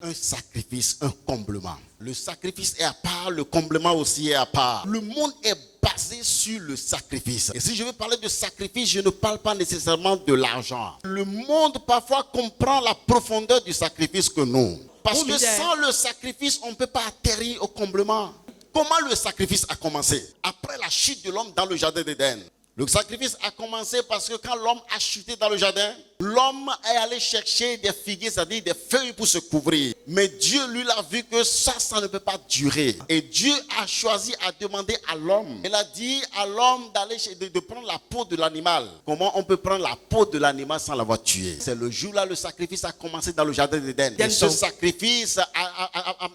Un sacrifice, un comblement. Le sacrifice est à part, le comblement aussi est à part. Le monde est basé sur le sacrifice. Et si je veux parler de sacrifice, je ne parle pas nécessairement de l'argent. Le monde parfois comprend la profondeur du sacrifice que nous. Parce que sans le sacrifice, on ne peut pas atterrir au comblement. Comment le sacrifice a commencé? Après la chute de l'homme dans le jardin d'Éden. Le sacrifice a commencé parce que quand l'homme a chuté dans le jardin, l'homme est allé chercher des figuiers, c'est-à-dire des feuilles pour se couvrir. Mais Dieu, lui, a vu que ça ne peut pas durer. Et Dieu a choisi à demander à l'homme. Il a dit à l'homme de prendre la peau de l'animal. Comment on peut prendre la peau de l'animal sans l'avoir tué? C'est le jour-là, le sacrifice a commencé dans le jardin d'Éden. Et ce sacrifice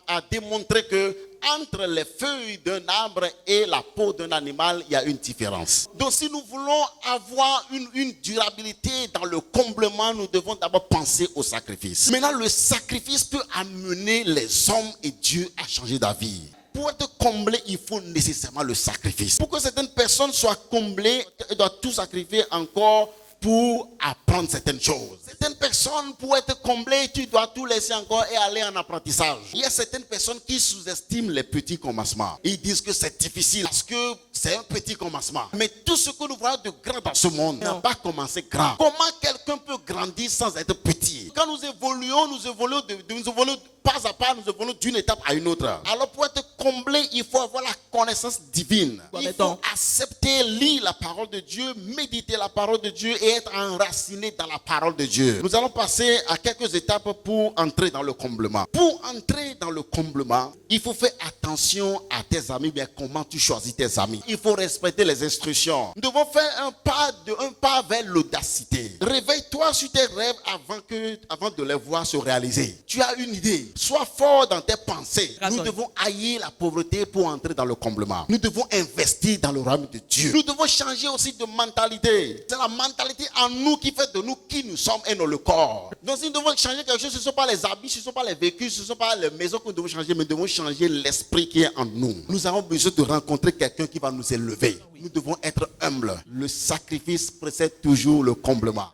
a démontré que entre les feuilles d'un arbre et la peau d'un animal, il y a une différence. Donc si nous voulons avoir une durabilité dans le comblement, nous devons d'abord penser au sacrifice. Maintenant, le sacrifice peut amener les hommes et Dieu à changer d'avis. Pour être comblé, il faut nécessairement le sacrifice. Pour que certaines personnes soient comblées, elles doivent tout sacrifier encore pour apprendre certaines choses. Certaines personnes, pour être comblées, tu dois tout laisser encore et aller en apprentissage. Il y a certaines personnes qui sous-estiment les petits commencements. Ils disent que c'est difficile parce que c'est un petit commencement. Mais tout ce que nous voyons de grand dans ce monde n'a pas commencé grand. Comment quelqu'un peut grandir sans être petit? Quand nous évoluons pas à pas, nous évoluons d'une étape à une autre. Alors pour être comblé, il faut avoir la connaissance divine. Il faut accepter, lire la parole de Dieu, méditer la parole de Dieu et être enraciné dans la parole de Dieu. Nous allons passer à quelques étapes pour entrer dans le comblement. Pour entrer dans le comblement, il faut faire attention à tes amis, bien comment tu choisis tes amis. Il faut respecter les instructions. Nous devons faire un pas vers l'audacité. Réveille-toi sur tes rêves avant de les voir se réaliser. Tu as une idée. Sois fort dans tes pensées. Nous devons haïr la pauvreté pour entrer dans le comblement. Nous devons investir dans le royaume de Dieu. Nous devons changer aussi de mentalité. C'est la mentalité en nous qui fait de nous qui nous sommes et non le corps. Donc si nous devons changer quelque chose, ce ne sont pas les habits, ce ne sont pas les véhicules, ce ne sont pas les maisons que nous devons changer, mais nous devons changer l'esprit qui est en nous. Nous avons besoin de rencontrer quelqu'un qui va nous élever. Nous devons être humbles. Le sacrifice précède toujours le comblement.